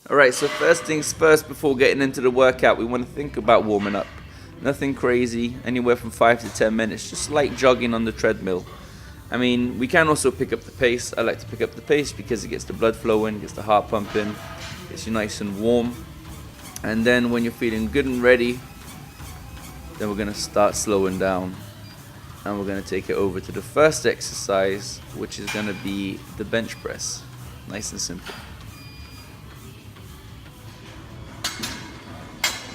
Alright, so first things first, before getting into the workout, we want to think about warming up. Nothing crazy, anywhere from 5 to 10 minutes, just like jogging on the treadmill. I mean, we can also pick up the pace. I like to pick up the pace because it gets the blood flowing, gets the heart pumping, gets you nice and warm. And then when you're feeling good and ready, then we're going to start slowing down. And we're going to take it over to the first exercise, which is going to be the bench press. Nice and simple.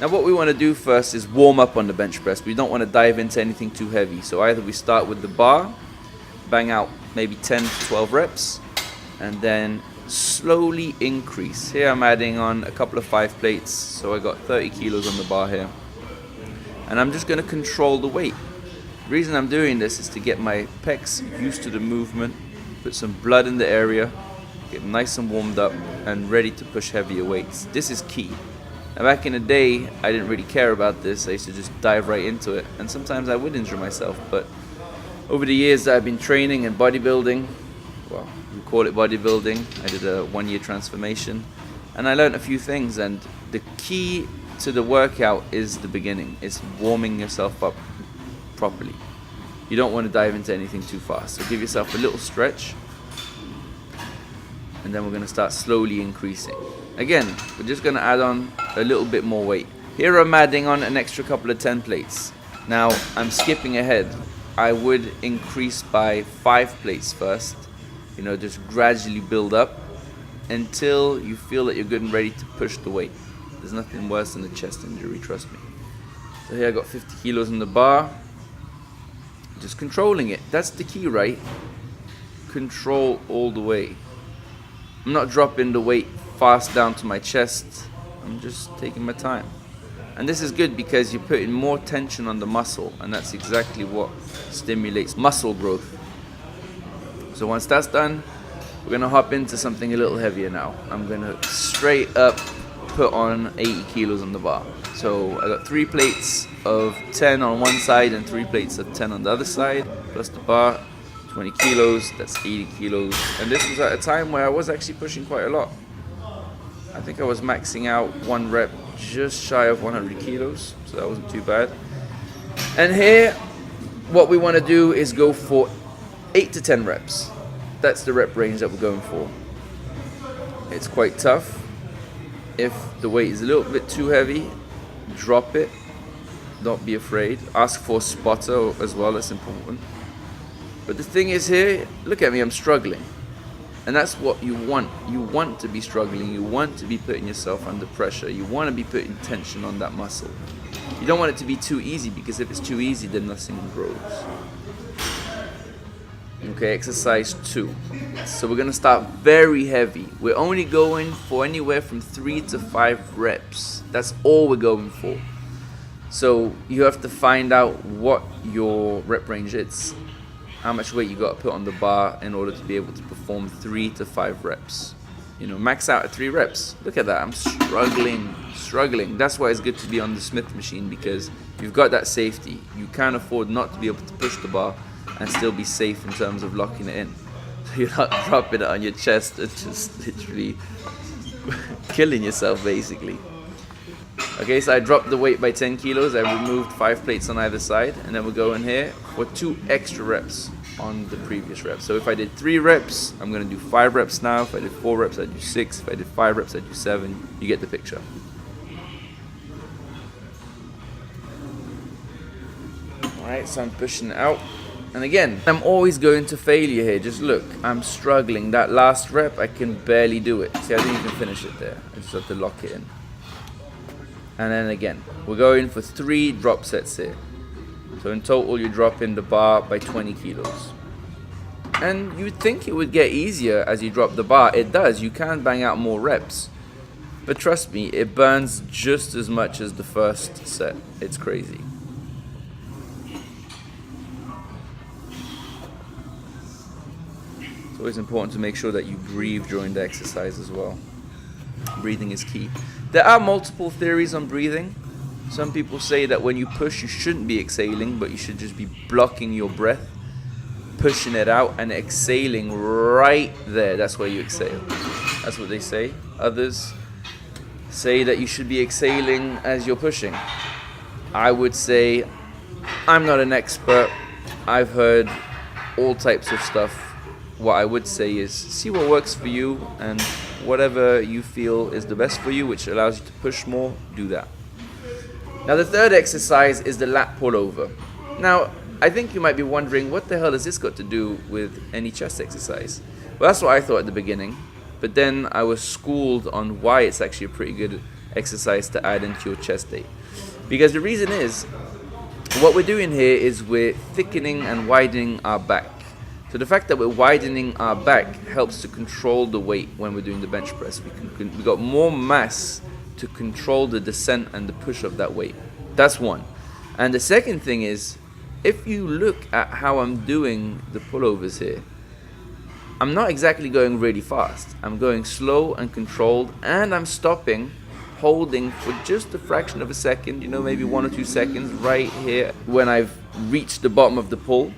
Now what we want to do first is warm up on the bench press. We don't want to dive into anything too heavy. So either we start with the bar, bang out maybe 10 to 12 reps, and then slowly increase. Here I'm adding on a couple of 5 plates, so I got 30 kilos on the bar here. And I'm just going to control the weight. The reason I'm doing this is to get my pecs used to the movement, put some blood in the area, get nice and warmed up and ready to push heavier weights. This is key. Now back in the day, I didn't really care about this. I used to just dive right into it, and sometimes I would injure myself. But over the years that I've been training and bodybuilding, well, we call it bodybuilding. I did a 1-year transformation, and I learned a few things. And the key to the workout is the beginning. It's warming yourself up properly. You don't want to dive into anything too fast. So give yourself a little stretch, and then we're going to start slowly increasing. Again, we're just going to add on a little bit more weight. Here I'm adding on an extra couple of 10 plates. Now I'm skipping ahead. I would increase by 5 plates first. You know, just gradually build up until you feel that you're good and ready to push the weight. There's nothing worse than a chest injury, trust me. So here I got 50 kilos on the bar. Just controlling it. That's the key, right? Control all the way. I'm not dropping the weight fast down to my chest. I'm just taking my time. And this is good because you're putting more tension on the muscle, and that's exactly what stimulates muscle growth. So once that's done, we're going to hop into something a little heavier now. I'm going to straight up put on 80 kilos on the bar. So I got 3 plates of 10 on one side and 3 plates of 10 on the other side, plus the bar. 20 kilos, that's 80 kilos. And this was at a time where I was actually pushing quite a lot. I think I was maxing out 1 rep just shy of 100 kilos, so that wasn't too bad. And here, what we want to do is go for 8 to 10 reps. That's the rep range that we're going for. It's quite tough. If the weight is a little bit too heavy, drop it. Don't be afraid. Ask for a spotter as well, that's important. But the thing is here, look at me, I'm struggling. And that's what you want. You want to be struggling. You want to be putting yourself under pressure. You want to be putting tension on that muscle. You don't want it to be too easy, because if it's too easy, then nothing grows. Okay, exercise 2. So we're going to start very heavy. We're only going for anywhere from 3 to 5 reps. That's all we're going for. So you have to find out what your rep range is. How much weight you got to put on the bar in order to be able to perform 3 to 5 reps. You know, max out at 3 reps. Look at that, I'm struggling. That's why it's good to be on the Smith machine, because you've got that safety. You can't afford not to be able to push the bar and still be safe in terms of locking it in. So you're not dropping it on your chest and just literally killing yourself basically. Okay, so I dropped the weight by 10 kilos. I removed 5 plates on either side, and then we're going here for 2 extra reps on the previous reps. So if I did 3 reps, I'm going to do 5 reps now. If I did 4 reps, I'd do 6. If I did 5 reps, I'd do 7. You get the picture. Alright, so I'm pushing it out. And again, I'm always going to failure here. Just look, I'm struggling. That last rep, I can barely do it. See, I didn't even finish it there. I just have to lock it in. And then again, we're going for 3 drop sets here. So in total, you're dropping the bar by 20 kilos. And you'd think it would get easier as you drop the bar. It does. You can bang out more reps. But trust me, it burns just as much as the first set. It's crazy. It's always important to make sure that you breathe during the exercise as well. Breathing is key. There are multiple theories on breathing. Some people say that when you push, you shouldn't be exhaling, but you should just be blocking your breath, pushing it out, and exhaling right there. That's where you exhale. That's what they say. Others say that you should be exhaling as you're pushing. I would say I'm not an expert. I've heard all types of stuff. What I would say is see what works for you, and whatever you feel is the best for you, which allows you to push more, do that. Now the third exercise is the lat pullover. Now I think you might be wondering, what the hell has this got to do with any chest exercise? Well, that's what I thought at the beginning, but then I was schooled on why it's actually a pretty good exercise to add into your chest day. Because the reason is, what we're doing here is we're thickening and widening our back. So the fact that we're widening our back helps to control the weight when we're doing the bench press. We got more mass to control the descent and the push of that weight. That's one. And the second thing is, if you look at how I'm doing the pullovers here, I'm not exactly going really fast. I'm going slow and controlled, and I'm stopping, holding for just a fraction of a second, maybe 1 or 2 seconds right here. When I've reached the bottom of the pull,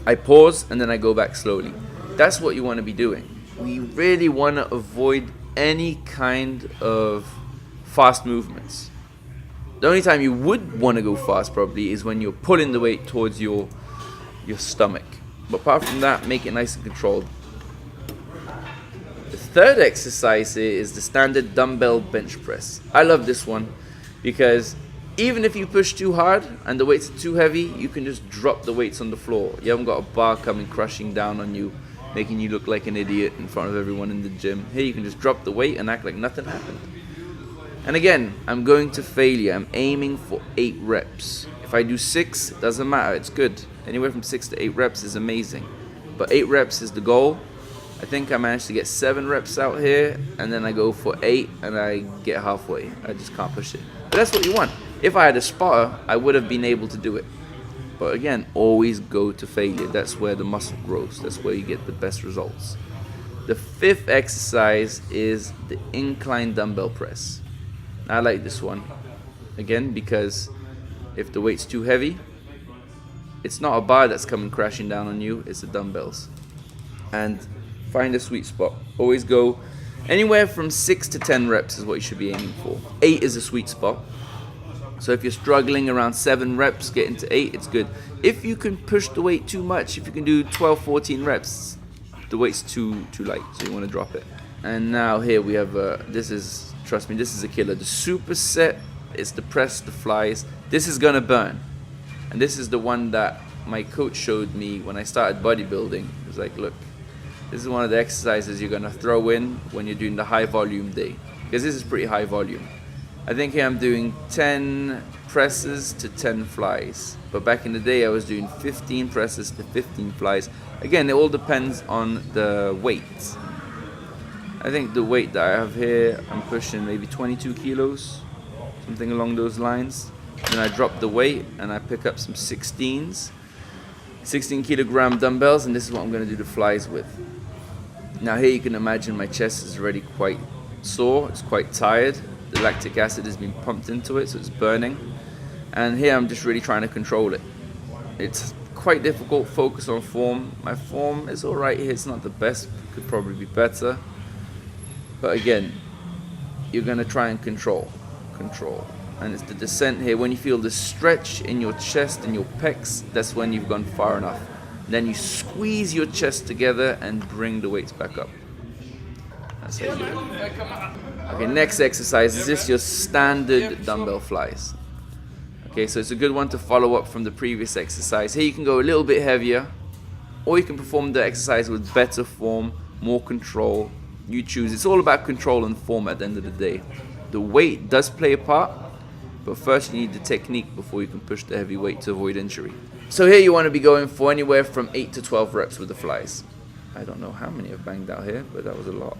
I pause and then I go back slowly. That's what you want to be doing. We really want to avoid any kind of fast movements. The only time you would want to go fast probably is when you're pulling the weight towards your stomach. But apart from that, make it nice and controlled. The third exercise here is the standard dumbbell bench press. I love this one because even if you push too hard and the weights are too heavy, you can just drop the weights on the floor. You haven't got a bar coming crushing down on you, making you look like an idiot in front of everyone in the gym. Here you can just drop the weight and act like nothing happened. And again, I'm going to failure. I'm aiming for 8 reps. If I do 6, it doesn't matter, it's good. Anywhere from 6 to 8 reps is amazing. But 8 reps is the goal. I think I managed to get 7 reps out here, and then I go for 8 and I get halfway. I just can't push it. But that's what you want. If I had a spotter, I would have been able to do it. But again, always go to failure. That's where the muscle grows. That's where you get the best results. The 5th exercise is the incline dumbbell press. I like this one. Again, because if the weight's too heavy, it's not a bar that's coming crashing down on you, it's the dumbbells. And find a sweet spot. Always go anywhere from 6 to 10 reps is what you should be aiming for. 8 is a sweet spot. So if you're struggling around 7 reps, getting to 8, it's good. If you can push the weight too much, if you can do 12, 14 reps, the weight's too light, so you want to drop it. And now here we have, trust me, this is a killer. The superset is the press, the flies. This is gonna burn. And this is the one that my coach showed me when I started bodybuilding. He was like, look, this is one of the exercises you're gonna throw in when you're doing the high volume day. Because this is pretty high volume. I think here I'm doing 10 presses to 10 flies. But back in the day I was doing 15 presses to 15 flies. Again, it all depends on the weight. I think the weight that I have here, I'm pushing maybe 22 kilos, something along those lines. Then I drop the weight and I pick up some 16s, 16 kilogram dumbbells, and this is what I'm going to do the flies with. Now here you can imagine my chest is already quite sore, it's quite tired. The lactic acid has been pumped into it, so it's burning. And here I'm just really trying to control it. It's quite difficult, focus on form. My form is alright here, it's not the best, could probably be better. But again, you're going to try and control. And it's the descent here. When you feel the stretch in your chest and your pecs, that's when you've gone far enough. Then you squeeze your chest together and bring the weights back up. That's how you do it. Okay, next exercise is this, your standard dumbbell flies. Okay, so it's a good one to follow up from the previous exercise. Here you can go a little bit heavier, or you can perform the exercise with better form, more control. You choose. It's all about control and form at the end of the day. The weight does play a part, but first you need the technique before you can push the heavy weight to avoid injury. So here you want to be going for anywhere from 8 to 12 reps with the flies. I don't know how many I've banged out here, but that was a lot.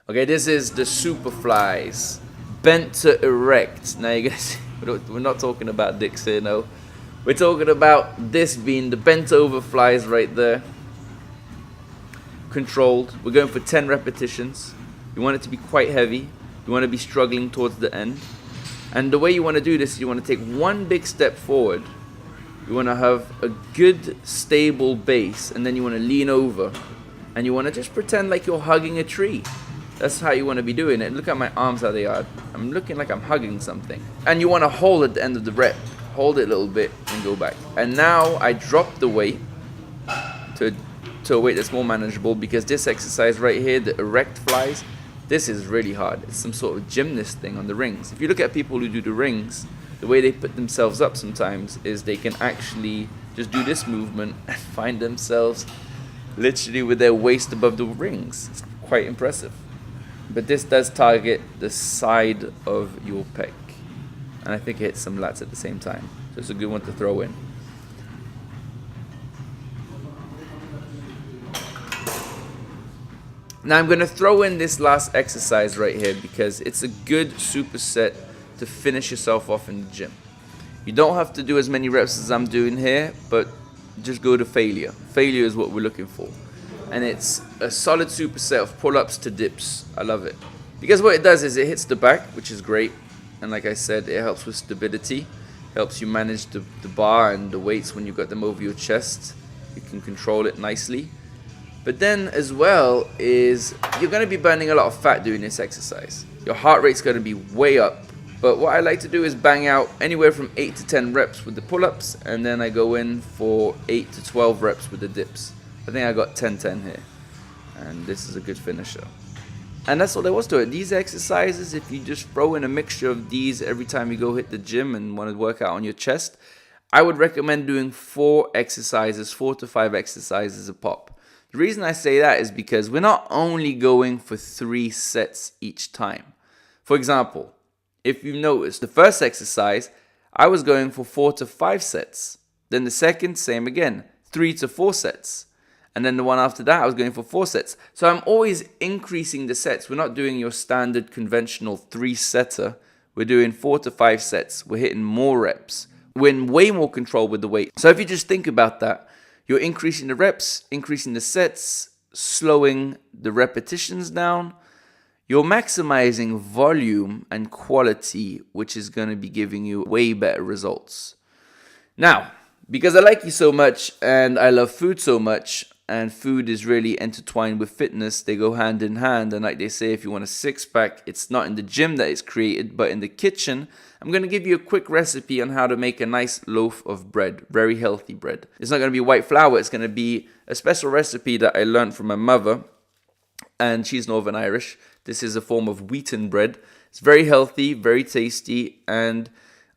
Okay, this is the super flies. Bent to erect. Now you guys, we're not talking about dicks here, no. We're talking about this being the bent over flies right there. Controlled. We're going for 10 repetitions. You want it to be quite heavy. You want to be struggling towards the end. And the way you want to do this is you want to take one big step forward. You want to have a good stable base, and then you want to lean over and you want to just pretend like you're hugging a tree. That's how you want to be doing it. Look at my arms, how they are. I'm looking like I'm hugging something. And you want to hold at the end of the rep. Hold it a little bit and go back. And now I drop the weight to a weight that's more manageable, because this exercise right here, the erect flies, this is really hard. It's some sort of gymnast thing on the rings. If you look at people who do the rings, the way they put themselves up sometimes is they can actually just do this movement and find themselves literally with their waist above the rings. It's quite impressive. But this does target the side of your pec, and I think it hits some lats at the same time, so it's a good one to throw in. Now I'm going to throw in this last exercise right here because it's a good superset to finish yourself off in the gym. You don't have to do as many reps as I'm doing here, but just go to failure. Failure is what we're looking for. And it's a solid superset of pull-ups to dips. I love it. Because what it does is it hits the back, which is great. And like I said, it helps with stability. Helps you manage the bar and the weights when you've got them over your chest. You can control it nicely. But then as well is you're going to be burning a lot of fat doing this exercise. Your heart rate's going to be way up. But what I like to do is bang out anywhere from 8 to 10 reps with the pull-ups, and then I go in for 8 to 12 reps with the dips. I think I got 10-10 here, and this is a good finisher. And that's all there was to it. These exercises, if you just throw in a mixture of these every time you go hit the gym and want to work out on your chest, I would recommend doing 4 to 5 exercises a pop. The reason I say that is because we're not only going for 3 sets each time. For example, if you notice, the first exercise, I was going for 4 to 5 sets. Then the second, same again, 3 to 4 sets. And then the one after that, I was going for 4 sets. So I'm always increasing the sets. We're not doing your standard conventional 3-setter. We're doing 4 to 5 sets. We're hitting more reps. We're in way more control with the weight. So if you just think about that, you're increasing the reps, increasing the sets, slowing the repetitions down. You're maximizing volume and quality, which is going to be giving you way better results. Now, because I like you so much and I love food so much, and food is really intertwined with fitness, they go hand in hand. And like they say, if you want a six-pack, it's not in the gym that it's created, but in the kitchen. I'm going to give you a quick recipe on how to make a nice loaf of bread, very healthy bread. It's not going to be white flour, it's going to be a special recipe that I learned from my mother, and she's Northern Irish. This is a form of wheaten bread. It's very healthy, very tasty, and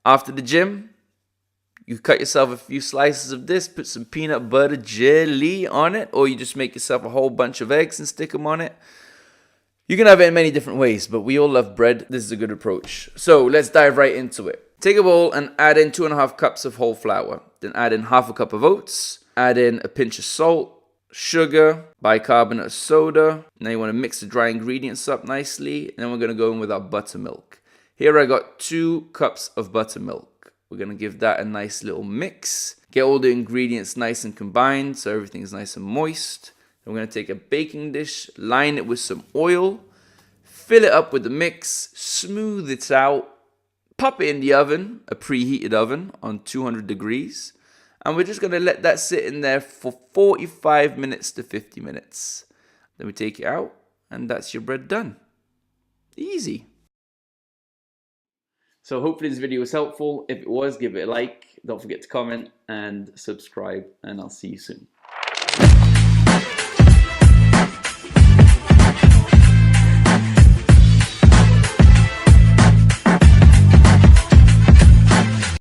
after the gym, you cut yourself a few slices of this, put some peanut butter jelly on it, or you just make yourself a whole bunch of eggs and stick them on it. You can have it in many different ways, but we all love bread. This is a good approach. So let's dive right into it. Take a bowl and add in 2.5 cups of whole flour. Then add in half a cup of oats. Add in a pinch of salt, sugar, bicarbonate of soda. Now you want to mix the dry ingredients up nicely. And then we're going to go in with our buttermilk. Here I got 2 cups of buttermilk. We're going to give that a nice little mix. Get all the ingredients nice and combined so everything's nice and moist. Then we're going to take a baking dish, line it with some oil, fill it up with the mix, smooth it out, pop it in the oven, a preheated oven on 200 degrees. And we're just going to let that sit in there for 45 minutes to 50 minutes. Then we take it out, and that's your bread done. Easy. So hopefully this video was helpful. If it was, give it a like. Don't forget to comment and subscribe, and I'll see you soon.